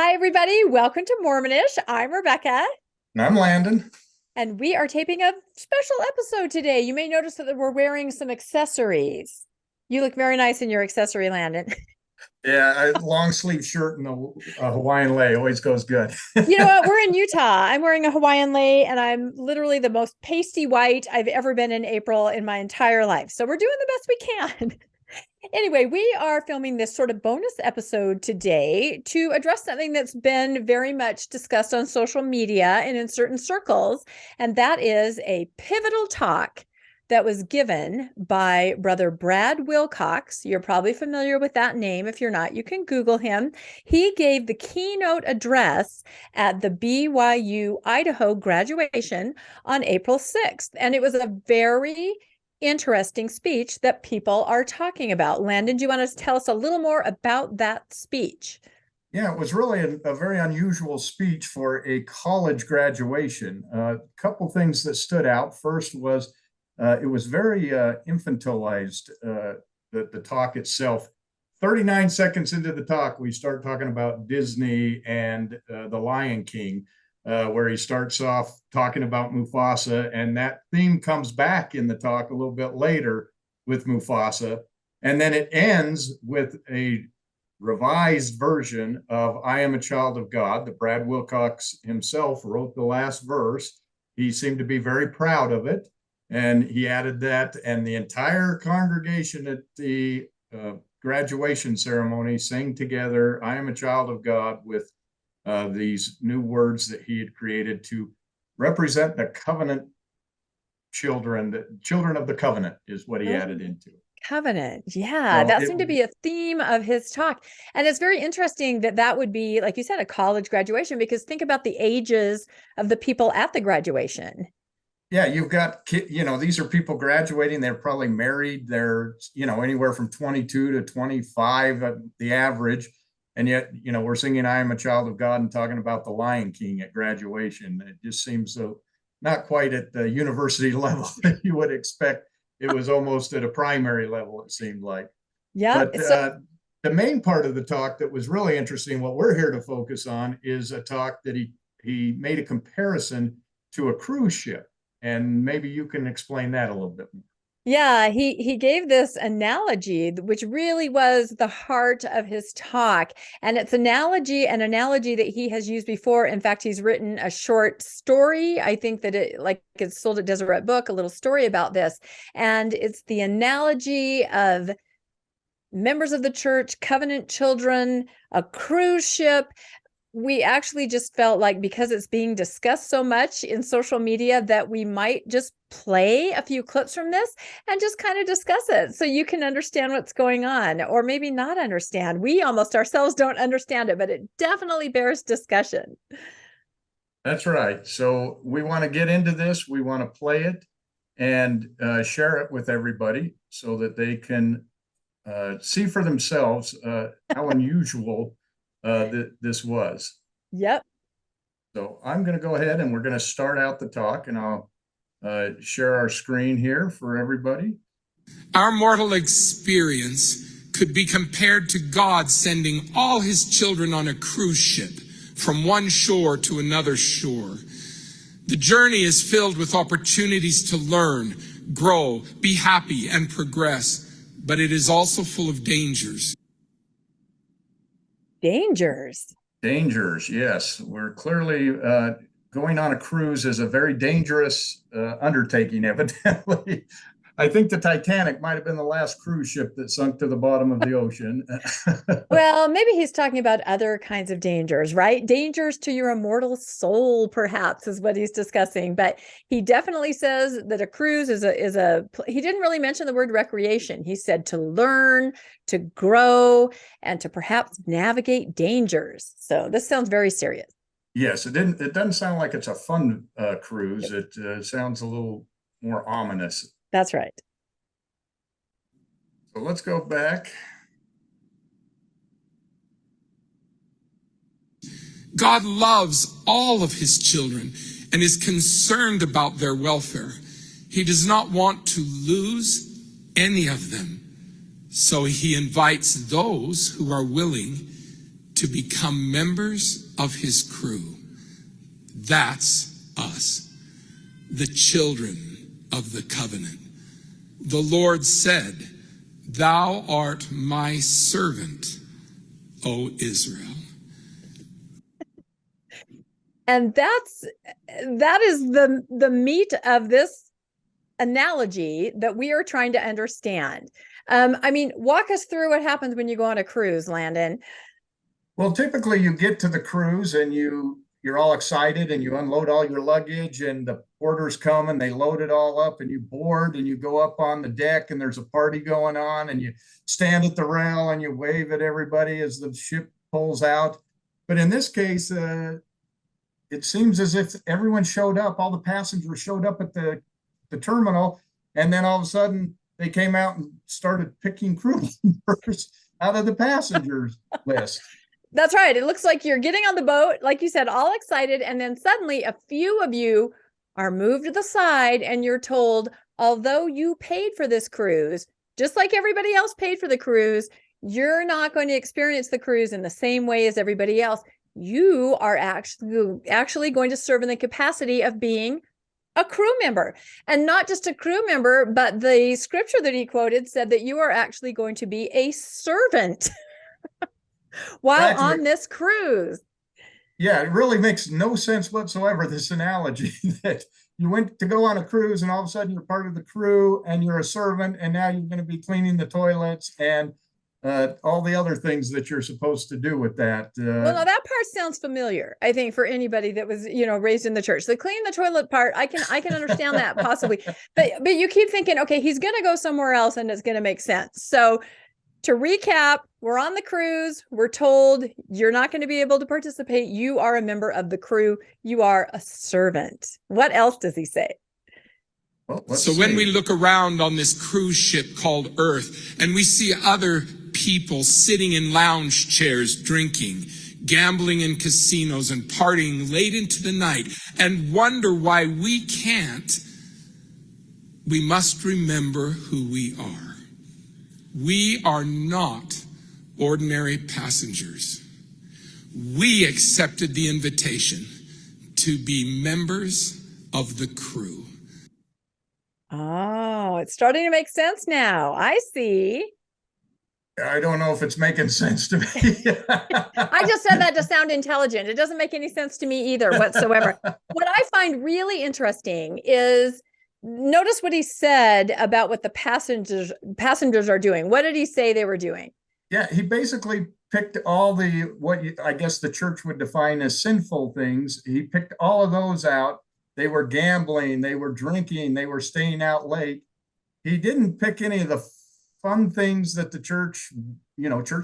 Hi, everybody. Welcome to Mormonish. I'm Rebecca. And I'm Landon. And we are taping a special episode today. You may notice that we're wearing some accessories. You look very nice in your accessory, Landon. Yeah, a long sleeve shirt and a Hawaiian lei always goes good. You know what? We're in Utah. I'm wearing a Hawaiian lei, and I'm literally the most pasty white I've ever been in April in my entire life. So we're doing the best we can. Anyway, we are filming this sort of bonus episode today to address something that's been very much discussed on social media and in certain circles, and that is a pivotal talk that was given by Brother Brad Wilcox. You're probably familiar with that name. If you're not, you can Google him. He gave the keynote address at the BYU Idaho graduation on April 6th, and it was a very interesting speech that people are talking about. Landon, do you want to tell us a little more about that speech? Yeah, it was really a very unusual speech for a college graduation. A couple things that stood out. First was it was very infantilized, the talk itself. 39 seconds into the talk, we start talking about Disney and The Lion King, where he starts off talking about Mufasa, and that theme comes back in the talk a little bit later with Mufasa. And then it ends with a revised version of I Am a Child of God, that Brad Wilcox himself wrote the last verse. He seemed to be very proud of it. And he added that, and the entire congregation at the graduation ceremony sang together, I Am a Child of God, with these new words that he had created to represent the covenant children. The children of the covenant is what he added into it. Covenant. Yeah, that seemed to be a theme of his talk. And it's very interesting that that would be, like you said, a college graduation, because think about the ages of the people at the graduation. Yeah, you've got, these are people graduating. They're probably married. They're, anywhere from 22 to 25, the average. And yet, we're singing I Am a Child of God and talking about the Lion King at graduation. It just seems so not quite at the university level that you would expect. It was almost at a primary level, it seemed like. Yeah. But the main part of the talk that was really interesting, what we're here to focus on, is a talk that he made a comparison to a cruise ship. And maybe you can explain that a little bit more. Yeah, he gave this analogy, which really was the heart of his talk. And it's an analogy that he has used before. In fact, he's written a short story. I think that it's sold at Deseret Book, a little story about this. And it's the analogy of members of the church, covenant children, a cruise ship. We actually just felt like, because it's being discussed so much in social media, that we might just play a few clips from this and just kind of discuss it so you can understand what's going on, or maybe not understand. We almost ourselves don't understand it, but it definitely bears discussion. That's right. So we want to get into this. We want to play it and share it with everybody so that they can see for themselves how unusual this was. Yep. So I'm going to go ahead and we're going to start out the talk, and I'll share our screen here for everybody. Our mortal experience could be compared to God sending all his children on a cruise ship from one shore to another shore. The journey is filled with opportunities to learn, grow, be happy, and progress, but it is also full of dangers. Dangers. Dangers, yes. We're clearly going on a cruise is a very dangerous undertaking, evidently. I think the Titanic might have been the last cruise ship that sunk to the bottom of the ocean. Well, maybe he's talking about other kinds of dangers, right? Dangers to your immortal soul, perhaps, is what he's discussing. But he definitely says that a cruise is he didn't really mention the word recreation. He said to learn, to grow, and to perhaps navigate dangers. So this sounds very serious. Yes, it doesn't sound like it's a fun cruise. It sounds a little more ominous. That's right. So let's go back. God loves all of his children and is concerned about their welfare. He does not want to lose any of them. So he invites those who are willing to become members of his crew. That's us, the children of the covenant. The Lord said, "Thou art my servant, O Israel." And that is the meat of this analogy that we are trying to understand. I mean, walk us through what happens when you go on a cruise, Landon. Well, typically you get to the cruise and you're all excited and you unload all your luggage and the porters come and they load it all up and you board and you go up on the deck and there's a party going on and you stand at the rail and you wave at everybody as the ship pulls out. But in this case, it seems as if everyone showed up, all the passengers showed up at the terminal, and then all of a sudden they came out and started picking crew members out of the passengers list. That's right. It looks like you're getting on the boat, like you said, all excited. And then suddenly a few of you are moved to the side and you're told, although you paid for this cruise, just like everybody else paid for the cruise, you're not going to experience the cruise in the same way as everybody else. You are actually going to serve in the capacity of being a crew member, and not just a crew member, but the scripture that he quoted said that you are actually going to be a servant while on this cruise. Yeah, it really makes no sense whatsoever, this analogy that you went to go on a cruise and all of a sudden you're part of the crew and you're a servant and now you're going to be cleaning the toilets and all the other things that you're supposed to do with that. Well, no, that part sounds familiar, I think, for anybody that was, raised in the church. The clean the toilet part, I can understand that possibly. But you keep thinking, okay, he's going to go somewhere else and it's going to make sense. So to recap, we're on the cruise. We're told you're not going to be able to participate. You are a member of the crew. You are a servant. What else does he say? Well, so when we look around on this cruise ship called Earth and we see other people sitting in lounge chairs, drinking, gambling in casinos and partying late into the night and wonder why we can't, we must remember who we are. We are not ordinary passengers. We accepted the invitation to be members of the crew. Oh, it's starting to make sense now. I see. I don't know if it's making sense to me. I just said that to sound intelligent. It doesn't make any sense to me either whatsoever. What I find really interesting is notice what he said about what the passengers are doing. What did he say they were doing? Yeah, he basically picked all I guess the church would define as sinful things. He picked all of those out. They were gambling, they were drinking, they were staying out late. He didn't pick any of the fun things that the church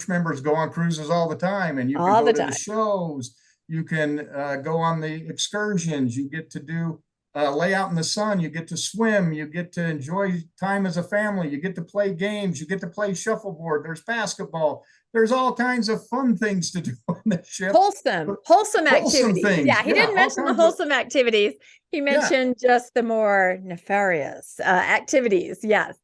members go on cruises all the time, and you can go to the shows, you can go on the excursions, you get to do lay out in the sun, you get to swim, you get to enjoy time as a family, you get to play games, you get to play shuffleboard, there's basketball, there's all kinds of fun things to do on the ship. Wholesome activities. Things. Yeah, he didn't mention the wholesome activities. He mentioned just the more nefarious activities. Yes.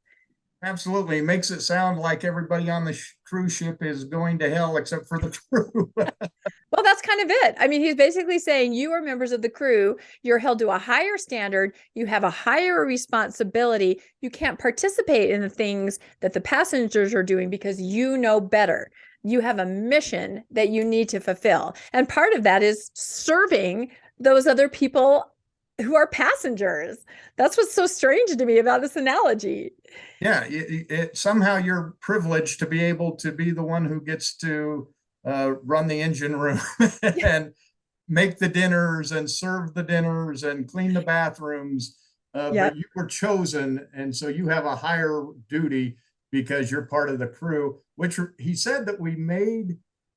Absolutely. It makes it sound like everybody on the cruise ship is going to hell except for the crew. Well, that's kind of it. I mean, he's basically saying you are members of the crew. You're held to a higher standard. You have a higher responsibility. You can't participate in the things that the passengers are doing because you know better. You have a mission that you need to fulfill. And part of that is serving those other people who are passengers. That's what's so strange to me about this analogy. Yeah, somehow you're privileged to be able to be the one who gets to run the engine room and make the dinners and serve the dinners and clean the bathrooms. But you were chosen, and so you have a higher duty because you're part of the crew, which he said that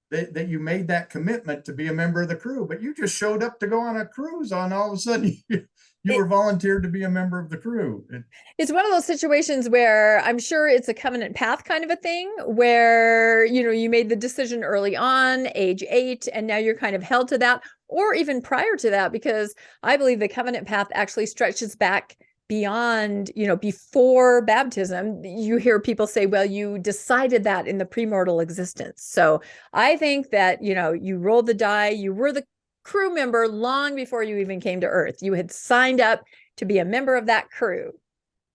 that you made that commitment to be a member of the crew, but you just showed up to go on a cruise and all of a sudden you were volunteered to be a member of the crew. It's one of those situations where I'm sure it's a covenant path kind of a thing where, you made the decision early on, age 8, and now you're kind of held to that, or even prior to that, because I believe the covenant path actually stretches back beyond, before baptism, you hear people say, well, you decided that in the premortal existence. So I think that, you rolled the die, you were the crew member long before you even came to Earth. You had signed up to be a member of that crew.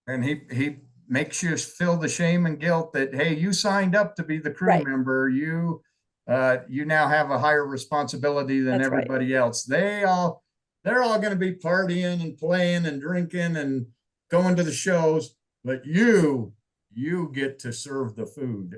And he makes you feel the shame and guilt that, hey, you signed up to be the crew Right. member. You now have a higher responsibility than That's everybody else. They're all going to be partying and playing and drinking and going to the shows, but you get to serve the food.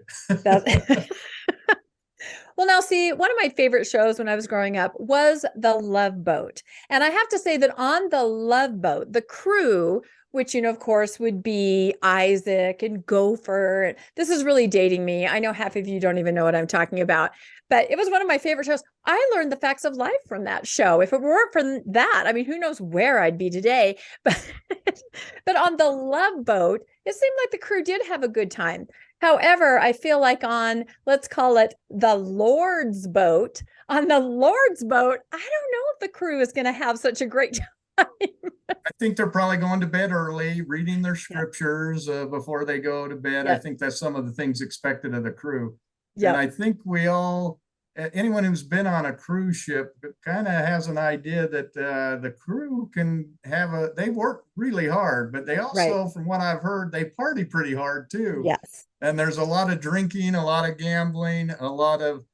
Well, now see, one of my favorite shows when I was growing up was The Love Boat. And I have to say that on The Love Boat, the crew, which, of course, would be Isaac and Gopher. This is really dating me. I know half of you don't even know what I'm talking about, but it was one of my favorite shows. I learned the facts of life from that show. If it weren't for that, I mean, who knows where I'd be today. But on The Love Boat, it seemed like the crew did have a good time. However, I feel like on, let's call it the Lord's boat, on the Lord's boat, I don't know if the crew is going to have such a great time. I think they're probably going to bed early, reading their scriptures before they go to bed. I think that's some of the things expected of the crew. And I think anyone who's been on a cruise ship kind of has an idea that the crew can they work really hard, but they also, from what I've heard, they party pretty hard too. Yes. And there's a lot of drinking, a lot of gambling, a lot of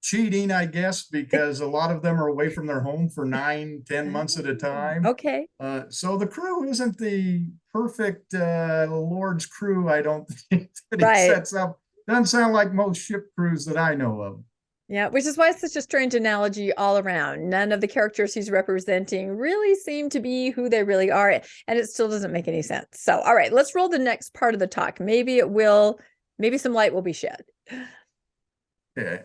cheating, I guess, because a lot of them are away from their home for 9-10 months at a time. Okay. So the crew isn't the perfect Lord's crew, I don't think, that he sets up. Doesn't sound like most ship crews that I know of. Yeah, which is why it's such a strange analogy all around. None of the characters he's representing really seem to be who they really are, and it still doesn't make any sense. So, all right, let's roll the next part of the talk. Maybe some light will be shed. Okay.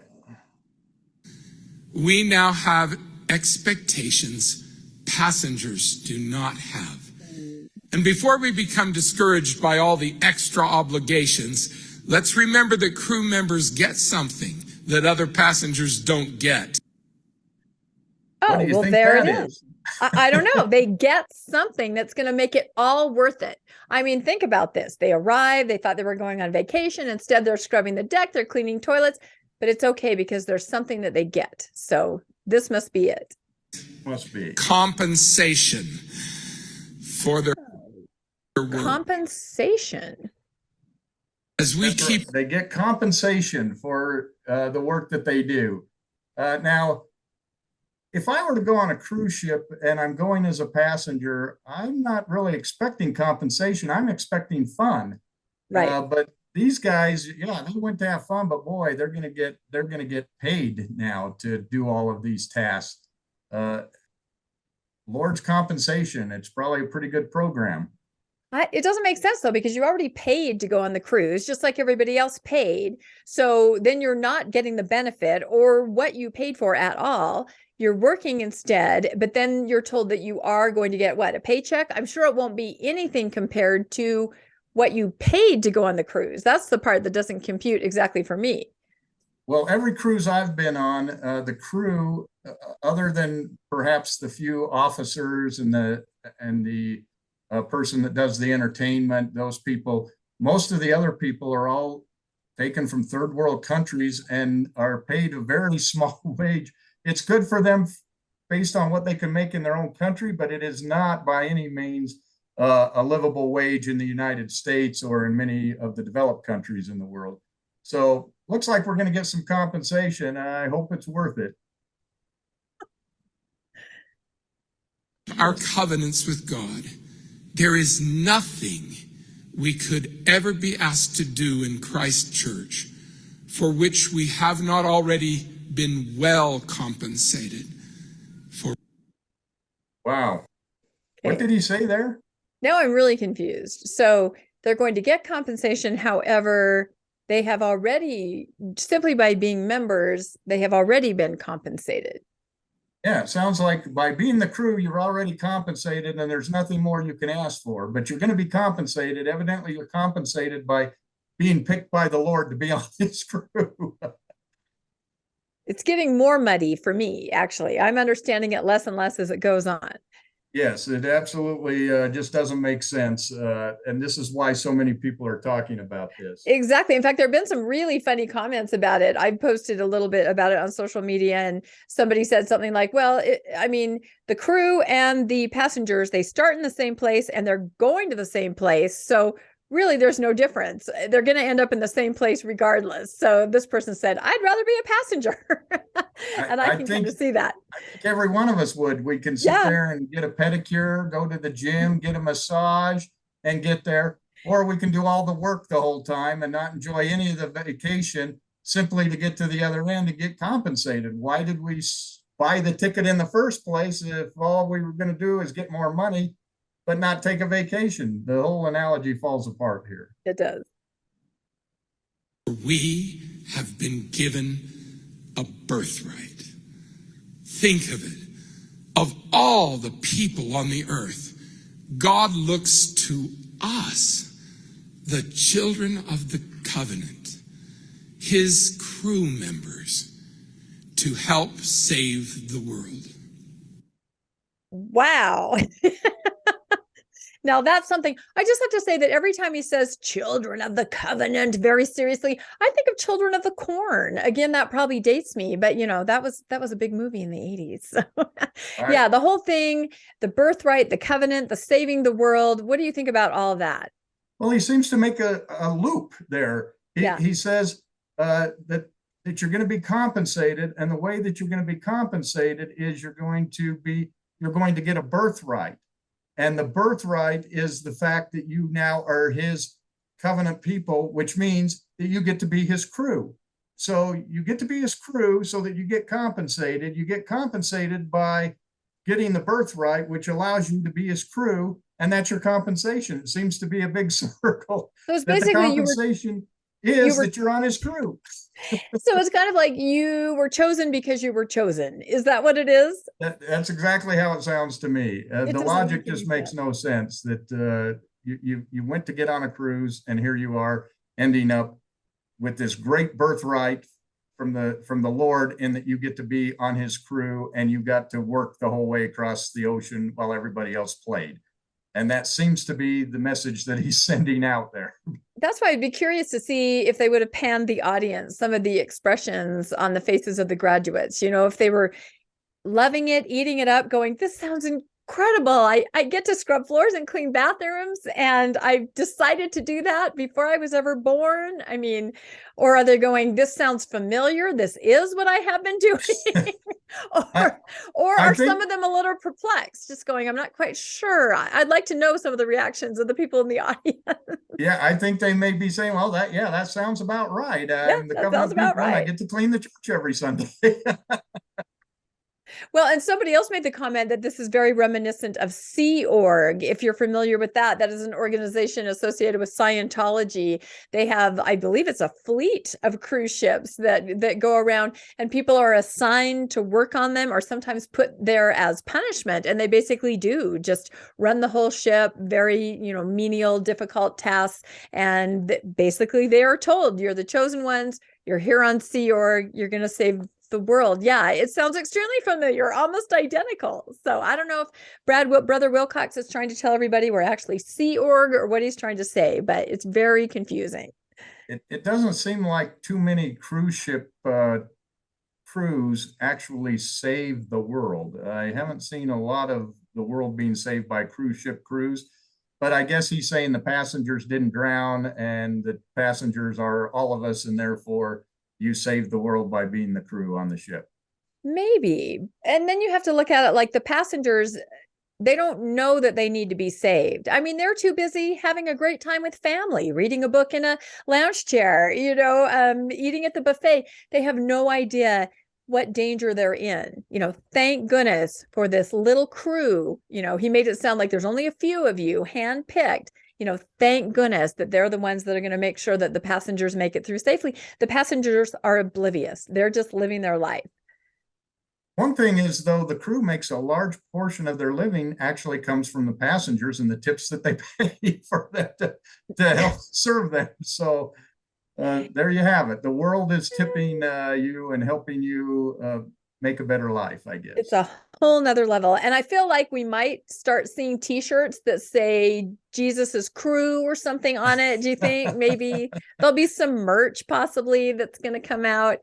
We now have expectations passengers do not have. And before we become discouraged by all the extra obligations, let's remember that crew members get something that other passengers don't get. Oh, well, there it is. I don't know. They get something that's going to make it all worth it. I mean, think about this. They arrive, they thought they were going on vacation. Instead, they're scrubbing the deck, they're cleaning toilets, but it's okay because there's something that they get. So this must be it. Must be. Compensation for their work. Compensation. As we keep, they get compensation for the work that they do. Now, if I were to go on a cruise ship and I'm going as a passenger, I'm not really expecting compensation. I'm expecting fun. Right. But these guys, they went to have fun, but boy, they're gonna get paid now to do all of these tasks. Lord's compensation. It's probably a pretty good program. It doesn't make sense though, because you already paid to go on the cruise, just like everybody else paid. So then you're not getting the benefit or what you paid for at all. You're working instead, but then you're told that you are going to get a paycheck? I'm sure it won't be anything compared to what you paid to go on the cruise. That's the part that doesn't compute exactly for me. Well, every cruise I've been on, the crew, other than perhaps the few officers and the person that does the entertainment, those people, most of the other people are all taken from third world countries and are paid a very small wage. It's good for them based on what they can make in their own country, but it is not by any means a livable wage in the United States or in many of the developed countries in the world. So looks like we're going to get some compensation. I hope it's worth it. Our covenants with God. There is nothing we could ever be asked to do in Christ Church for which we have not already been well compensated for. Wow. Okay. What did he say there? Now I'm really confused. So they're going to get compensation. However, they have already, simply by being members, they have already been compensated. Yeah, it sounds like by being the crew, you're already compensated and there's nothing more you can ask for, but you're going to be compensated. Evidently, you're compensated by being picked by the Lord to be on this crew. It's getting more muddy for me, actually. I'm understanding it less and less as it goes on. Yes, it absolutely just doesn't make sense. And this is why so many people are talking about this. Exactly. In fact, there have been some really funny comments about it. I posted a little bit about it on social media, and somebody said something like, well, I mean, the crew and the passengers, they start in the same place and they're going to the same place. So really, there's no difference. They're going to end up in the same place regardless. So this person said, I'd rather be a passenger. And I I can kind think of see that. every one of us would. We can sit Yeah, there and get a pedicure, go to the gym, get a massage, and get there. Or we can do all the work the whole time and not enjoy any of the vacation simply to get to the other end and get compensated. Why did we buy the ticket in the first place if all we were going to do is get more money, but not take a vacation? The whole analogy falls apart here. it does. We have been given a birthright. Think of it. Of all the people on the earth, God looks to us, the children of the covenant, his crew members, to help save the world. Wow. Now that's something I just have to say, that every time he says children of the covenant very seriously, I think of Children of the Corn. Again, that probably dates me, but that was a big movie in the 80s. So yeah, the whole thing, the birthright, the covenant, the saving the world. What do you think about all of that? Well, he seems to make a loop there. Yeah. He says that you're going to be compensated, and the way that you're going to be compensated is you're going to get a birthright. And the birthright is the fact that you now are his covenant people, which means that you get to be his crew. So you get to be his crew so that you get compensated. You get compensated by getting the birthright, which allows you to be his crew, and that's your compensation. It seems to be a big circle. So it's That the basically compensation is that you're on his crew. So it's kind of like you were chosen because you were chosen. Is that what it is? That's exactly how it sounds to me. The logic just makes no sense that you went to get on a cruise, and here you are ending up with this great birthright from the Lord, in that you get to be on his crew and you got to work the whole way across the ocean while everybody else played. And that seems to be the message that he's sending out there. That's why I'd be curious to see if they would have panned the audience, some of the expressions on the faces of the graduates, if they were loving it, eating it up, going, this sounds incredible. I get to scrub floors and clean bathrooms, and I decided to do that before I was ever born. I mean, or are they going, this sounds familiar, this is what I have been doing? or are some of them a little perplexed, just going, I'm not quite sure. I'd like to know some of the reactions of the people in the audience. Yeah, I think they may be saying, well, that sounds about right. Yeah, the that covenant sounds about people, right. I get to clean the church every Sunday. Well, and somebody else made the comment that this is very reminiscent of Sea Org. If you're familiar with that, that is an organization associated with Scientology. They have, I believe it's a fleet of cruise ships that go around, and people are assigned to work on them, or sometimes put there as punishment. And they basically do just run the whole ship, very, menial, difficult tasks. And basically they are told, you're the chosen ones, you're here on Sea Org, you're going to save the world. Yeah, it sounds extremely familiar, almost identical. So I don't know if Brother Wilcox is trying to tell everybody we're actually Sea Org, or what he's trying to say, but it's very confusing. It doesn't seem like too many cruise ship crews actually save the world. I haven't seen a lot of the world being saved by cruise ship crews, but I guess he's saying the passengers didn't drown, and the passengers are all of us, and therefore you saved the world by being the crew on the ship. Maybe. And then you have to look at it like the passengers, they don't know that they need to be saved. I mean, they're too busy having a great time with family, reading a book in a lounge chair, eating at the buffet. They have no idea what danger they're in. Thank goodness for this little crew. He made it sound like there's only a few of you handpicked. Thank goodness that they're the ones that are going to make sure that the passengers make it through safely. The passengers are oblivious. They're just living their life. One thing is, though, the crew makes a large portion of their living actually comes from the passengers and the tips that they pay for them to help serve them. So there you have it. The world is tipping you and helping you make a better life, I guess. It's a whole nother level. And I feel like we might start seeing t-shirts that say Jesus's crew or something on it. Do you think maybe there'll be some merch possibly that's going to come out?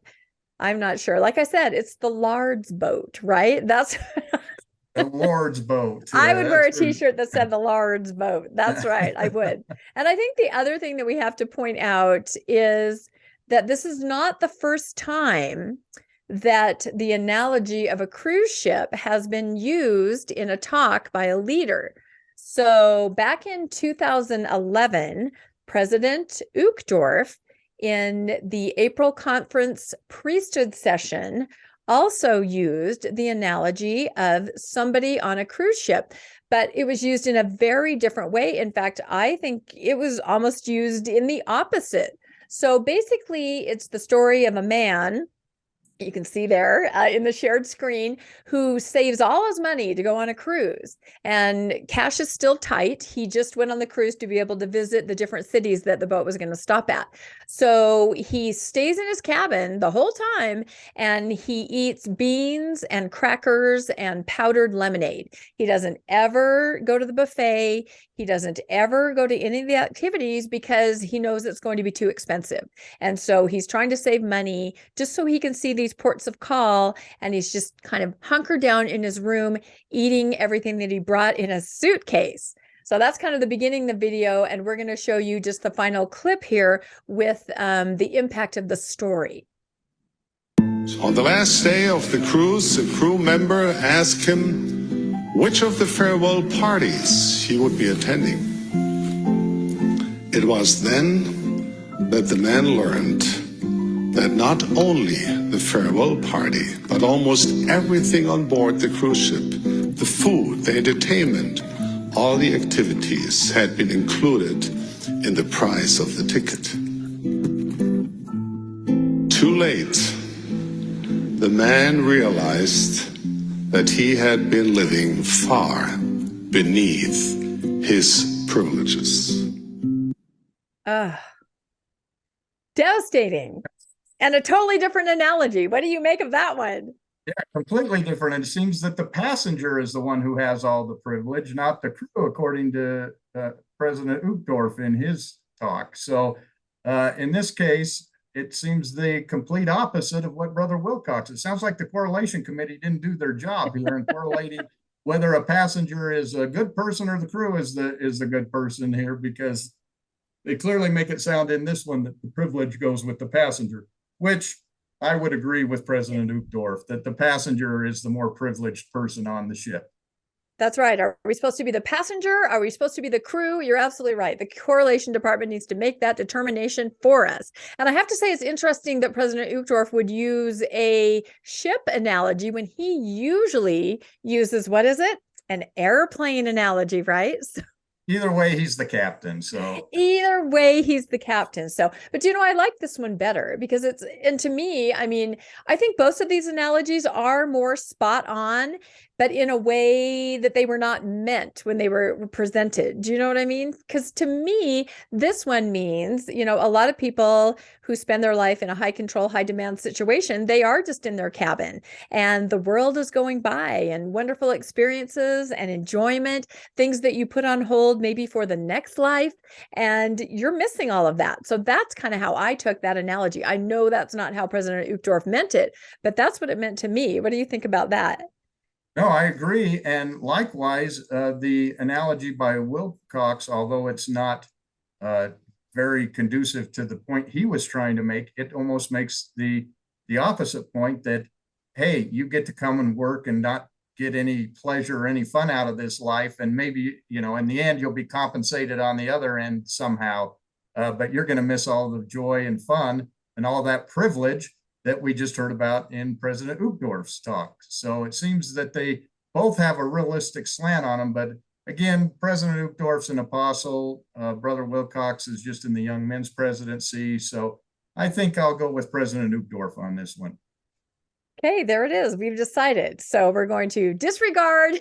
I'm not sure. Like I said, it's the Lard's boat, right? That's The Lord's boat. I would wear a t-shirt that said the Lard's boat. That's right. I would. And I think the other thing that we have to point out is that this is not the first time that the analogy of a cruise ship has been used in a talk by a leader. So back in 2011, President Uchtdorf, in the April conference priesthood session, also used the analogy of somebody on a cruise ship, but it was used in a very different way. In fact, I think it was almost used in the opposite. So basically, it's the story of a man, you can see there in the shared screen, who saves all his money to go on a cruise, and cash is still tight. He just went on the cruise to be able to visit the different cities that the boat was going to stop at. So he stays in his cabin the whole time, and he eats beans and crackers and powdered lemonade. He doesn't ever go to the buffet. He doesn't ever go to any of the activities because he knows it's going to be too expensive. And so he's trying to save money just so he can see these ports of call, and he's just kind of hunkered down in his room eating everything that he brought in a suitcase. So that's kind of the beginning of the video, and we're going to show you just the final clip here with the impact of the story. On the last day of the cruise, a crew member asked him which of the farewell parties he would be attending. It was then that the man learned that not only the farewell party, but almost everything on board the cruise ship, the food, the entertainment, all the activities had been included in the price of the ticket. Too late, the man realized that he had been living far beneath his privileges. Devastating. And a totally different analogy. What do you make of that one? Yeah, completely different. And it seems that the passenger is the one who has all the privilege, not the crew, according to President Uchtdorf in his talk. So in this case, it seems the complete opposite of what Brother Wilcox. It sounds like the correlation committee didn't do their job here in correlating whether a passenger is a good person or the crew is the good person here, because they clearly make it sound in this one that the privilege goes with the passenger, which I would agree with President Uchtdorf that the passenger is the more privileged person on the ship. That's right. Are we supposed to be the passenger? Are we supposed to be the crew? You're absolutely right. The correlation department needs to make that determination for us. And I have to say, it's interesting that President Uchtdorf would use a ship analogy when he usually uses, what is it? An airplane analogy, right? So either way, he's the captain. So either way, he's the captain. So, but you know, I like this one better because it's, and to me, I mean, I think both of these analogies are more spot on, but in a way that they were not meant when they were presented. Do you know what I mean? Because to me, this one means, you know, a lot of people who spend their life in a high control, high demand situation, they are just in their cabin and the world is going by, and wonderful experiences and enjoyment, things that you put on hold maybe for the next life, and you're missing all of that. So that's kind of how I took that analogy. I know that's not how President Uchtdorf meant it, but that's what it meant to me. What do you think about that? no, I agree. And likewise, the analogy by Wilcox, although it's not very conducive to the point he was trying to make, it almost makes the opposite point that, hey, you get to come and work and not get any pleasure or any fun out of this life. And maybe, you know, in the end, you'll be compensated on the other end somehow, but you're going to miss all the joy and fun and all that privilege that we just heard about in President Uchtdorf's talk. So it seems that they both have a realistic slant on them. But again, President Uchtdorf's an apostle. Brother Wilcox is just in the young men's presidency. So I think I'll go with President Uchtdorf on this one. Okay, there it is. We've decided. So we're going to disregard,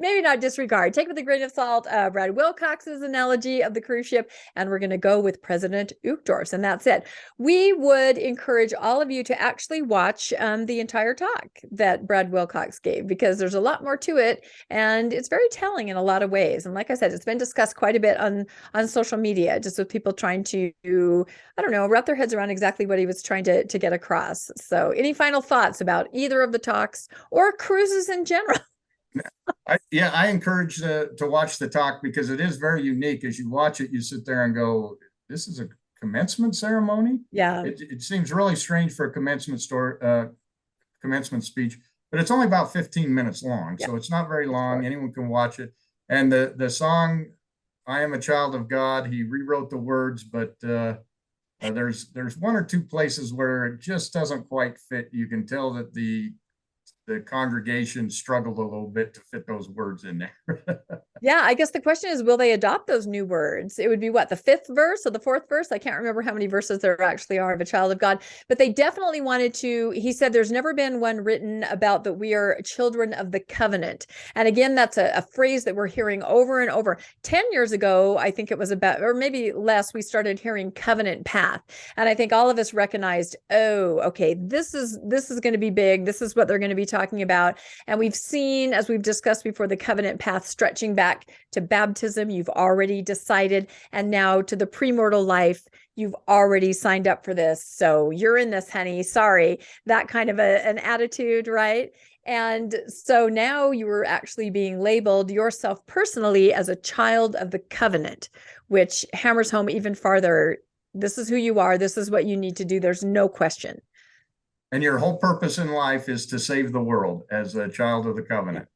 maybe not disregard, take with a grain of salt, Brad Wilcox's analogy of the cruise ship, and we're going to go with President Uchtdorf's, and that's it. We would encourage all of you to actually watch the entire talk that Brad Wilcox gave, because there's a lot more to it, and it's very telling in a lot of ways. And like I said, it's been discussed quite a bit on social media, just with people trying to, I don't know, wrap their heads around exactly what he was trying to get across. So any final thoughts about either of the talks or cruises in general? I encourage to watch the talk, because it is very unique. As you watch it, you sit there and go, this is a commencement ceremony? Yeah. It seems really strange for a commencement speech, but it's only about 15 minutes long. Yeah. So it's not very long. Anyone can watch it. And the song, I Am a Child of God, he rewrote the words, but there's one or two places where it just doesn't quite fit. You can tell that the congregation struggled a little bit to fit those words in there. Yeah, I guess the question is, will they adopt those new words? It would be what, the fifth verse or the fourth verse? I can't remember how many verses there actually are of a child of God, but they definitely wanted to. He said there's never been one written about that we are children of the covenant. And again, that's a phrase that we're hearing over and over. 10 years ago, I think it was about, or maybe less, we started hearing covenant path. And I think all of us recognized, oh, okay, this is going to be big. This is what they're going to be talking about. And we've seen, as we've discussed before, the covenant path stretching back to baptism. You've already decided, and now to the premortal life, you've already signed up for this. So you're in this, honey. Sorry, that kind of an attitude, right? And so now you are actually being labeled yourself personally as a child of the covenant, which hammers home even farther. This is who you are. This is what you need to do. There's no question. And your whole purpose in life is to save the world as a child of the covenant,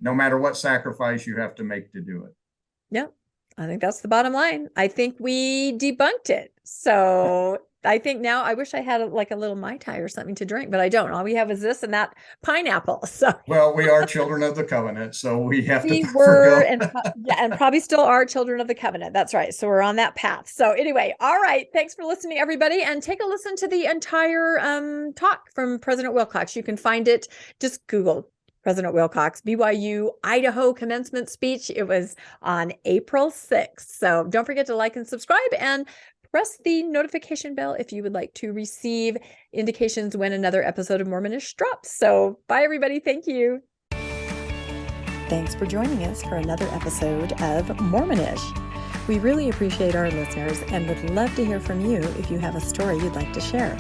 no matter what sacrifice you have to make to do it. Yeah, I think that's the bottom line. I think we debunked it. So I think now I wish I had like a little Mai Tai or something to drink, but I don't. All we have is this and that pineapple. So well, we are children of the covenant, so we have we to were and probably still are children of the covenant. That's right. So we're on that path. So anyway, all right. Thanks for listening, everybody, and take a listen to the entire talk from President Wilcox. You can find it. Just Google President Wilcox, BYU, Idaho commencement speech. It was on April 6th. So don't forget to like and subscribe, and press the notification bell if you would like to receive indications when another episode of Mormonish drops. So bye, everybody. Thank you. Thanks for joining us for another episode of Mormonish. We really appreciate our listeners and would love to hear from you if you have a story you'd like to share.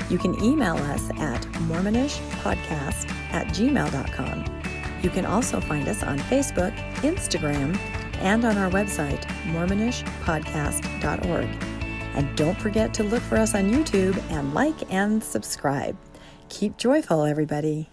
You can email us at mormonishpodcast@gmail.com. You can also find us on Facebook, Instagram, and on our website, mormonishpodcast.org. And don't forget to look for us on YouTube and like and subscribe. Keep joyful, everybody.